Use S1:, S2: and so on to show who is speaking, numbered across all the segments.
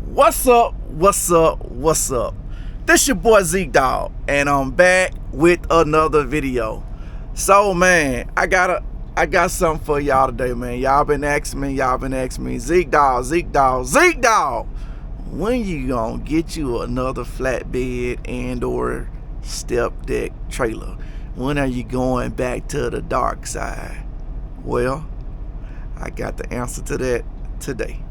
S1: What's up? This your boy Zeke Dawg, and I'm back with another video. So man, I got something for y'all today, man. Y'all been asking me, Zeke Dawg, when you gonna get you another flatbed and or step deck trailer? When are you going back to the dark side? Well, I got the answer to that today.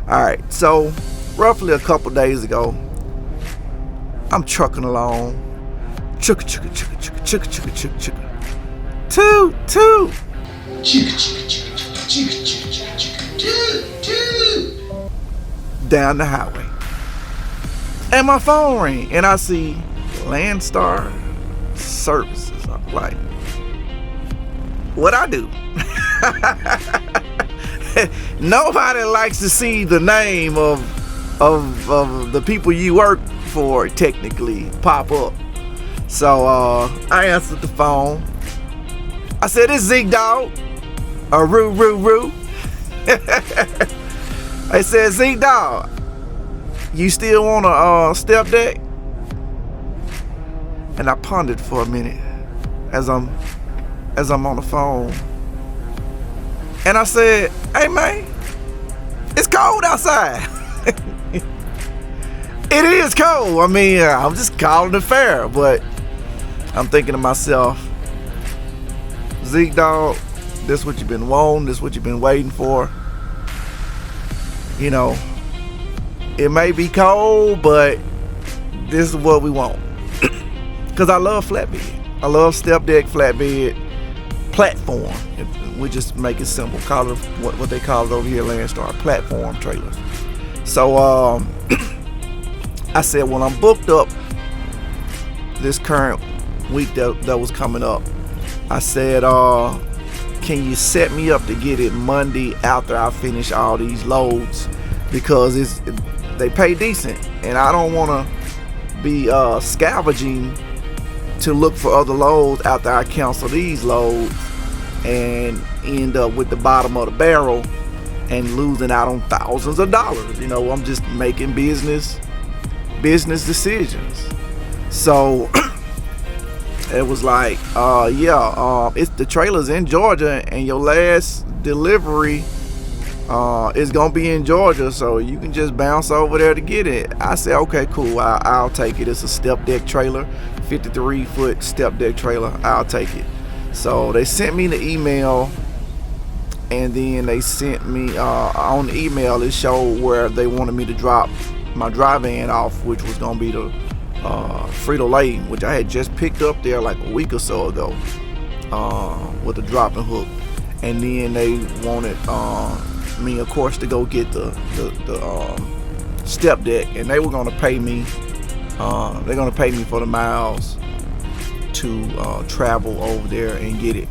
S1: Alright, so roughly a couple days ago, I'm trucking along. Chugga chugga chugga chugga chugga chugga chugga chugga. Toot toot. Chugga chugga chugga chugga chugga chugga chugga toot toot. Down the highway. And my phone rang and I see Landstar Services. I'm like, what I do? Nobody likes to see the name of the people you work for technically pop up. So I answered the phone. I said, "It's Zeke Dawg." Roo. I said, "Zeke Dawg, you still want a step deck?" And I pondered for a minute as I'm on the phone. And I said, "Hey man, it's cold outside." It is cold. I mean, I'm just calling it fair, but I'm thinking to myself, Zeke Dawg, this what you've been wanting, this what you've been waiting for. You know, it may be cold, but this is what we want. Because I love flatbed. I love step deck, flatbed, platform. We just make it simple. Call it what they call it over here, Landstar, platform trailers. So I said, well, I'm booked up this current week that was coming up. I said, can you set me up to get it Monday after I finish all these loads? Because they pay decent, and I don't want to be scavenging to look for other loads after I cancel these loads and end up with the bottom of the barrel and losing out on thousands of dollars. You know, I'm just making business decisions. So it was like, it's the trailer's in Georgia and your last delivery is gonna be in Georgia, so you can just bounce over there to get it. I said, okay, cool, I'll take it. It's a step deck trailer, 53-foot step deck trailer. I'll take it. So they sent me the email, and then they sent me on the email, it showed where they wanted me to drop my dry van off, which was gonna be the Frito-Lay, which I had just picked up there like a week or so ago with the dropping hook. And then they wanted me, of course, to go get the step deck, and they were gonna pay me. They're gonna pay me for the miles to travel over there and get it.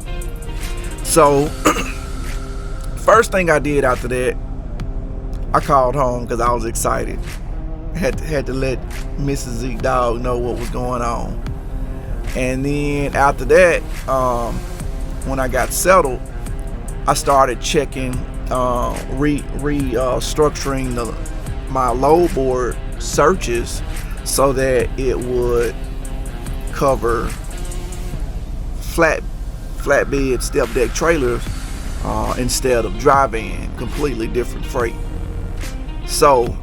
S1: So first thing I did after that, I called home because I was excited. Had to let Mrs. Zeke Dawg know what was going on. And then after that, when I got settled, I started checking, restructuring my load board searches so that it would cover flatbed step deck trailers instead of dry van, completely different freight. So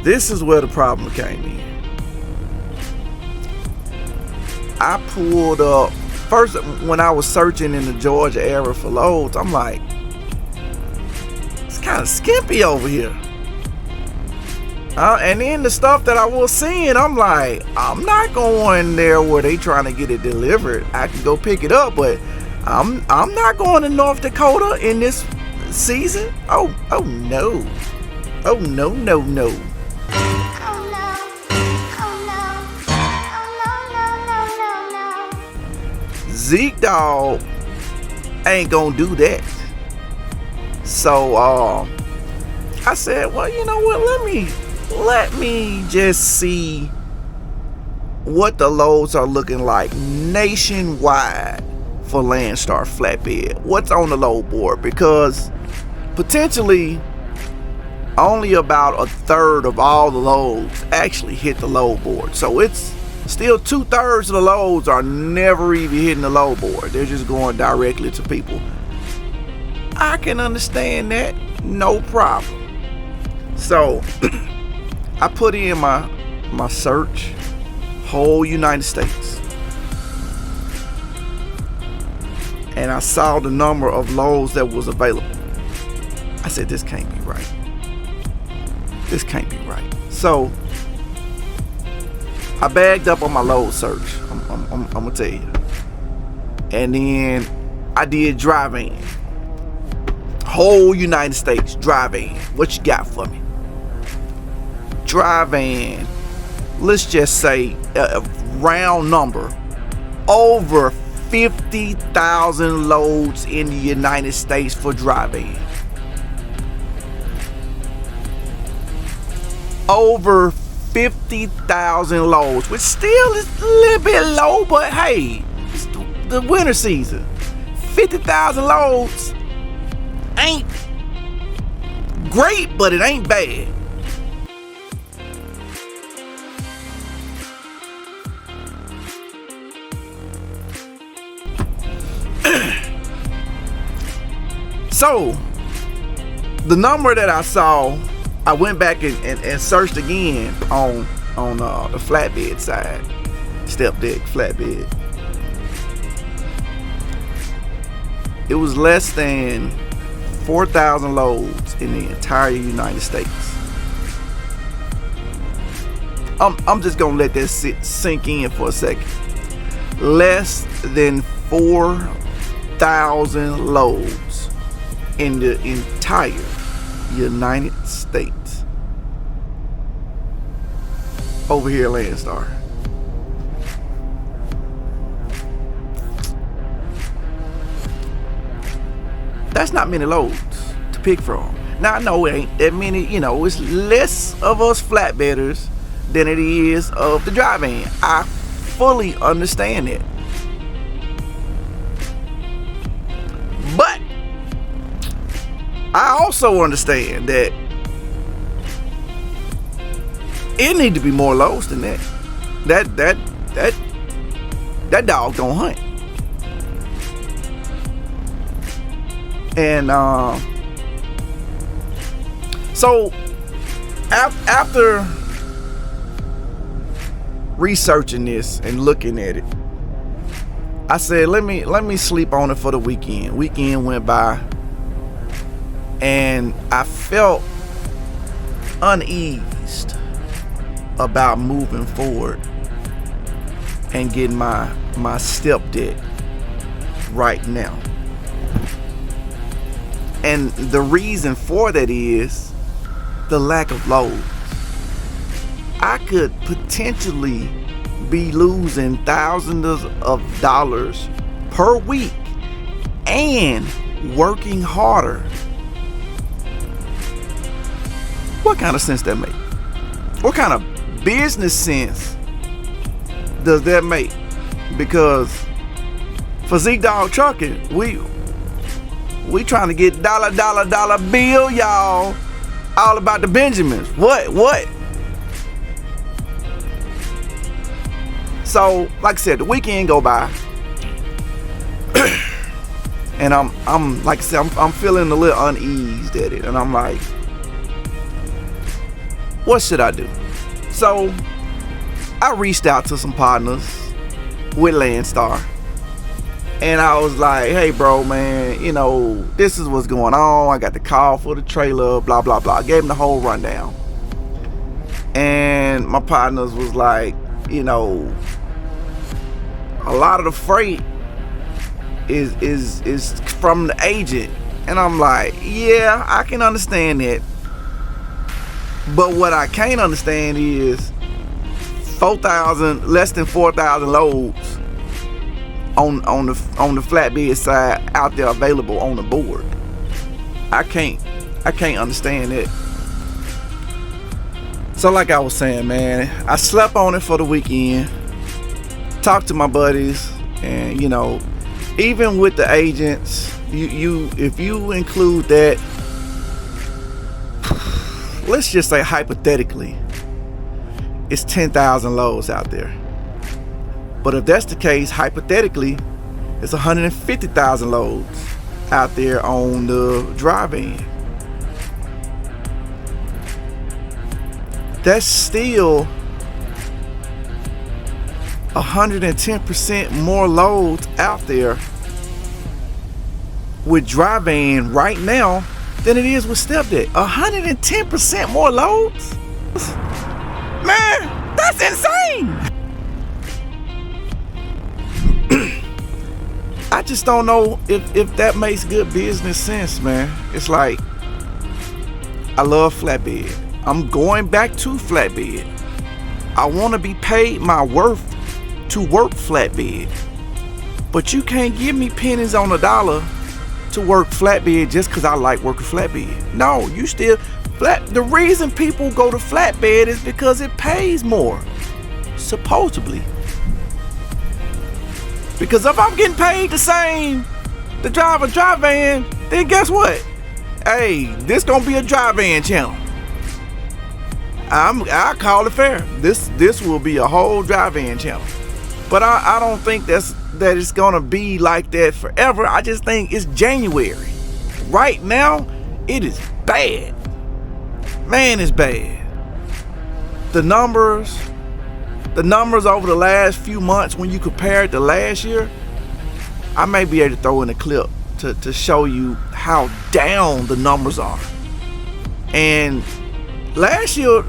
S1: this is where the problem came in. I pulled up first when I was searching in the Georgia area for loads. I'm like, it's kind of skimpy over here. And then the stuff that I was seeing, I'm like, I'm not going there where they trying to get it delivered. I can go pick it up, but I'm not going to North Dakota in this season? Oh no. Oh no. Zeke Dawg ain't gonna do that. So I said, well, you know what, let me just see what the loads are looking like nationwide for Landstar flatbed. What's on the load board? Because potentially only about a third of all the loads actually hit the load board. So it's still 2/3 of the loads are never even hitting the load board. They're just going directly to people. I can understand that, no problem. So I put in my search, whole United States, and I saw the number of loads that was available. I said, this can't be right. This can't be right. So I bagged up on my load search. I'm gonna tell you. And then I did drive-in. Whole United States drive-in. What you got for me? Drive-in. Let's just say a round number. Over 50,000 loads in the United States for drive-in. Over 50,000 loads, which still is a little bit low, but hey, it's the winter season. 50,000 loads ain't great, but it ain't bad. So the number that I saw, I went back and searched again on the flatbed side, step deck flatbed. It was less than 4,000 loads in the entire United States. I'm just gonna let that sink in for a second. Less than 4,000 loads in the entire United States over here at Landstar. That's not many loads to pick from. Now I know it ain't that many, you know, it's less of us flatbedders than it is of the drive-in. I fully understand it. But I also understand that it need to be more loads than that. That dog don't hunt. And so after researching this and looking at it, I said, let me sleep on it for the weekend. Weekend went by, and I felt uneased about moving forward and getting my step deck right now. And the reason for that is the lack of loads. I could potentially be losing thousands of dollars per week and working harder. What kind of sense that make? What kind of business sense does that make? Because for Zeke Dawg Trucking, we trying to get dollar bill, y'all. All about the Benjamins. What? So, like I said, the weekend go by, and I'm like I said, I'm feeling a little uneased at it, and I'm like, what should I do? So I reached out to some partners with Landstar, and I was like, hey bro, man, you know, this is what's going on. I got the call for the trailer, blah blah blah. I gave them the whole rundown, and my partners was like, you know, a lot of the freight is from the agent, And I'm like, yeah, I can understand that. But what I can't understand is 4,000, less than 4,000 loads on the flatbed side out there available on the board. I can't understand it. So like I was saying, man, I slept on it for the weekend, talked to my buddies, and even with the agents, if you include that, let's just say hypothetically, it's 10,000 loads out there. But if that's the case, hypothetically, it's 150,000 loads out there on the drive-in. That's still 110% more loads out there with drive-in right now than it is with step deck. 110% more loads? Man, that's insane. I just don't know if that makes good business sense, man. It's like, I love flatbed. I'm going back to flatbed. I want to be paid my worth to work flatbed. But you can't give me pennies on the dollar to work flatbed just because I like working flatbed. No, you still the reason people go to flatbed is because it pays more, supposedly. Because if I'm getting paid the same to drive a drive-in, then guess what? Hey, this gonna be a drive-in channel. I call it fair. This will be a whole drive-in channel. But I don't think that it's gonna be like that forever. I just think it's January. Right now, it is bad. Man, it's bad. The numbers over the last few months, when you compare it to last year, I may be able to throw in a clip to show you how down the numbers are. And last year,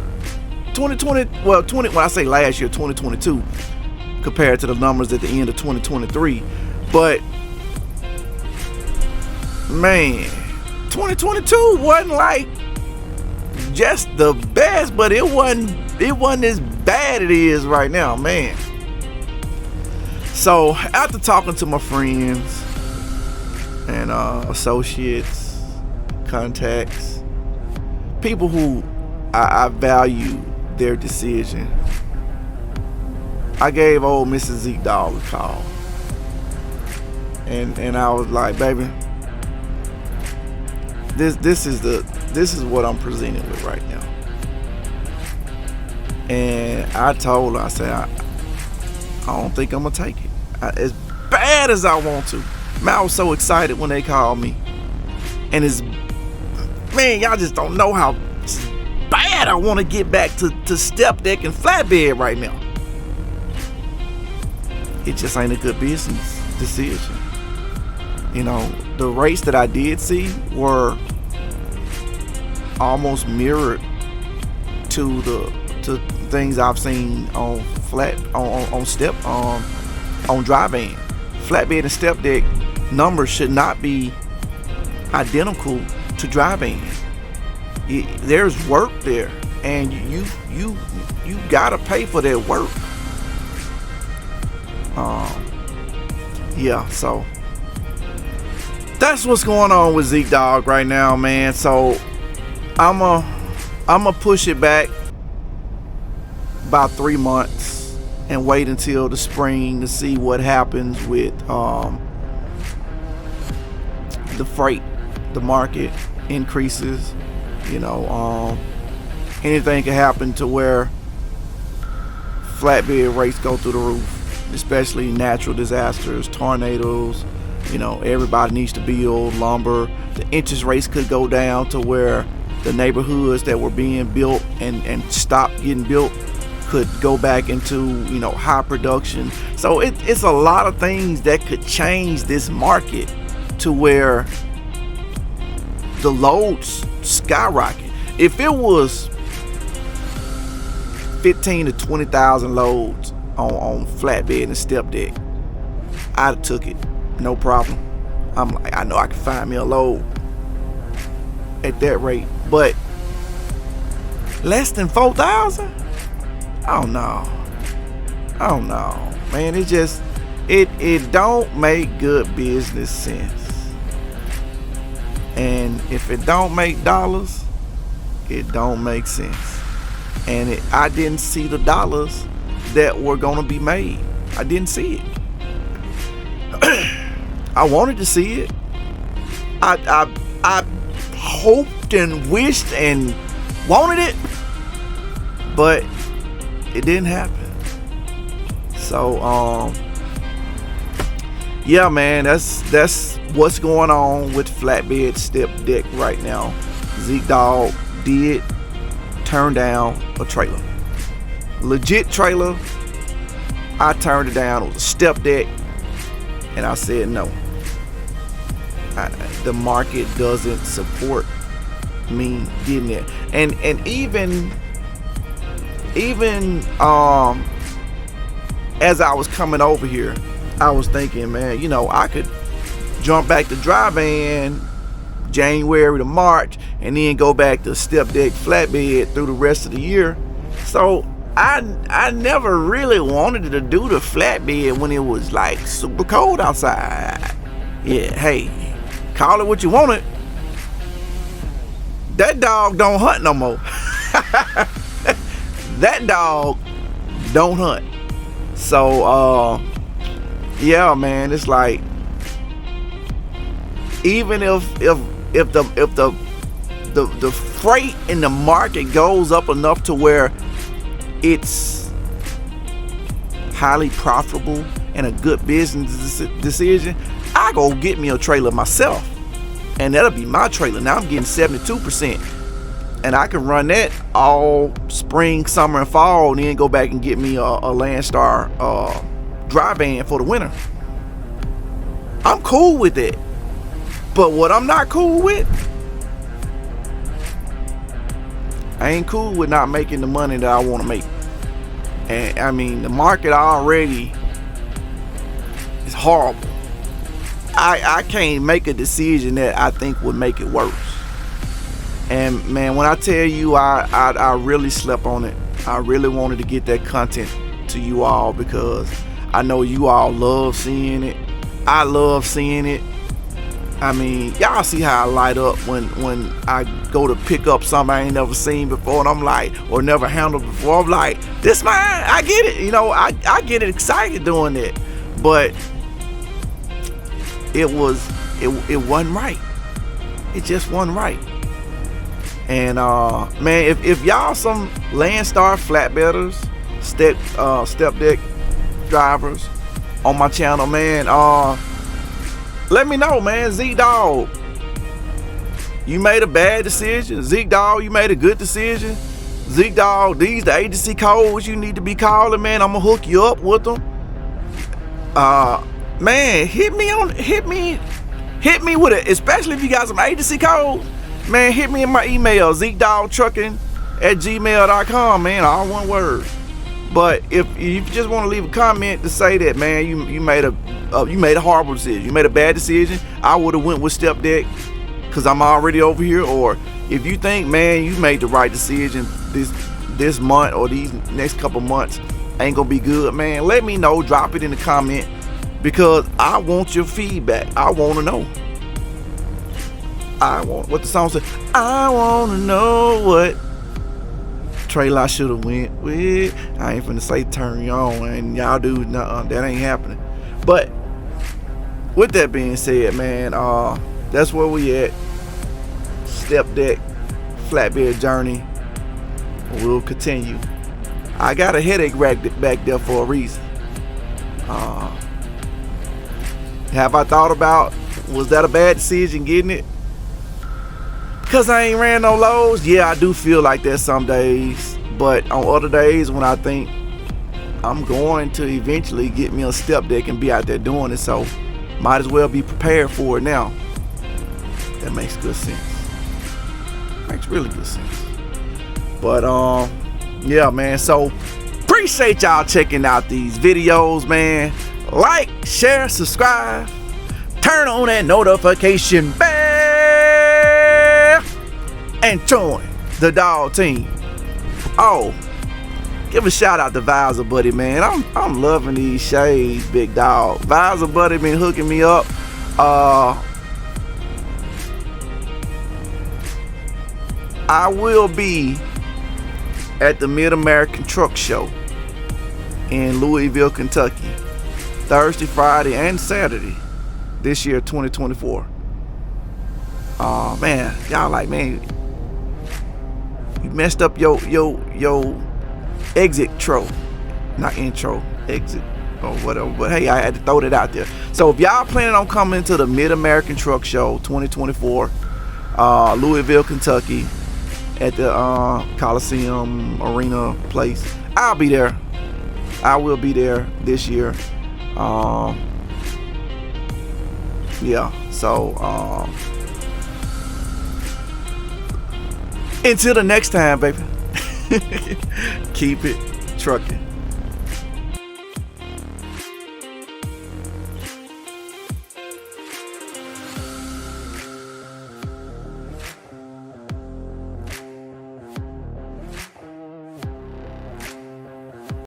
S1: 2020, when I say last year, 2022, compared to the numbers at the end of 2023. But man, 2022 wasn't like just the best, but it wasn't as bad it is right now, man. So after talking to my friends and associates, contacts, people who I value their decision, I gave old Mrs. Zeke Dawg a call, and I was like, baby, this is what I'm presented with right now. And I told her, I said, I don't think I'm gonna take it as bad as I want to. Man, I was so excited when they called me, and man, y'all just don't know how bad I want to get back to step deck and flatbed right now. It just ain't a good business decision. The rates that I did see were almost mirrored to things I've seen on drive-in. Flatbed and step deck numbers should not be identical to drive-in. There's work there, and you gotta pay for that work. Yeah, so that's what's going on with Zeke Dawg right now, man. So I'ma push it back about 3 months and wait until the spring to see what happens with the freight, the market increases. Anything can happen to where flatbed rates go through the roof, especially natural disasters, tornadoes. Everybody needs to build lumber. The interest rates could go down to where the neighborhoods that were being built and stopped getting built could go back into high production. So it's a lot of things that could change this market to where the loads skyrocket. If it was 15 to 20,000 loads on flatbed and step deck, I'd have took it, no problem. I'm like, I know I can find me a load at that rate. But less than 4,000? Oh no, man. It just it don't make good business sense. And if it don't make dollars, it don't make sense. And I didn't see the dollars that were gonna be made. I didn't see it. I wanted to see it. I hoped and wished and wanted it, but it didn't happen. So yeah, man, that's what's going on with flatbed step deck right now. Zeke Dawg did turn down a trailer, legit trailer. I turned it down. It was a step deck, and I said no. The market doesn't support me getting it. And even as I was coming over here, I was thinking, man, you know, I could jump back to dry van January to March and then go back to step deck flatbed through the rest of the year. So I never really wanted to do the flatbed when it was like super cold outside. Yeah, hey, call it what you want it. That dog don't hunt no more. That dog don't hunt. So yeah, man, it's like, even if the freight in the market goes up enough to where it's highly profitable and a good business decision, I go get me a trailer myself, and that'll be my trailer. Now I'm getting 72%, and I can run that all spring, summer, and fall, and then go back and get me a Landstar dry van for the winter. I'm cool with it. But what I'm not cool with, I ain't cool with not making the money that I want to make. And I mean, the market already is horrible. I can't make a decision that I think would make it worse. And man, when I tell you I really slept on it. I really wanted to get that content to you all because I know you all love seeing it. I love seeing it. I mean, y'all see how I light up when I go to pick up something I ain't never seen before, and I'm like, or never handled before. I'm like, this mine, I get it. You know, I get excited doing it. But it wasn't right. It just wasn't right. And man, if y'all some Landstar flatbedders, step deck drivers on my channel, man, let me know, man. Zeke Dawg, you made a bad decision. Zeke Dawg, you made a good decision. Zeke Dawg, these the agency codes you need to be calling, man. I'm gonna hook you up with them. Man, hit me with it, especially if you got some agency codes. Man, hit me in my email, ZEKEDAWGtrucking@gmail.com, man. All one word. But if you just want to leave a comment to say that, man, you made a horrible decision, you made a bad decision, I would have went with step deck because I'm already over here. Or if you think, man, you made the right decision, this month or these next couple months ain't gonna be good, man, let me know. Drop it in the comment because I want your feedback. I want to know. I want what the song said. I want to know what trailer I should have went with. I ain't finna say turn you on, and y'all do, nuh-uh, that ain't happening. But with that being said, man, that's where we at. Step deck flatbed journey will continue. I got a headache back there for a reason. Have I thought about, was that a bad decision getting it? Because I ain't ran no lows? Yeah, I do feel like that some days. But on other days when I think I'm going to eventually get me a step deck and be out there doing it, so might as well be prepared for it now. That makes good sense. Makes really good sense. But yeah, man, so appreciate y'all checking out these videos, man. Like, share, subscribe, turn on that notification bell. and join the dog team. Oh, give a shout out to Visor Buddy, man. I'm loving these shades, big dog. Visor Buddy been hooking me up. I will be at the Mid-American Truck Show in Louisville, Kentucky, Thursday, Friday, and Saturday this year, 2024. Man, y'all like, man, you messed up your exit not intro, exit or whatever. But hey, I had to throw that out there. So if y'all planning on coming to the Mid-American Truck Show 2024, Louisville, Kentucky, at the Coliseum Arena place, I'll be there. I will be there this year. Yeah, so until the next time, baby, keep it trucking.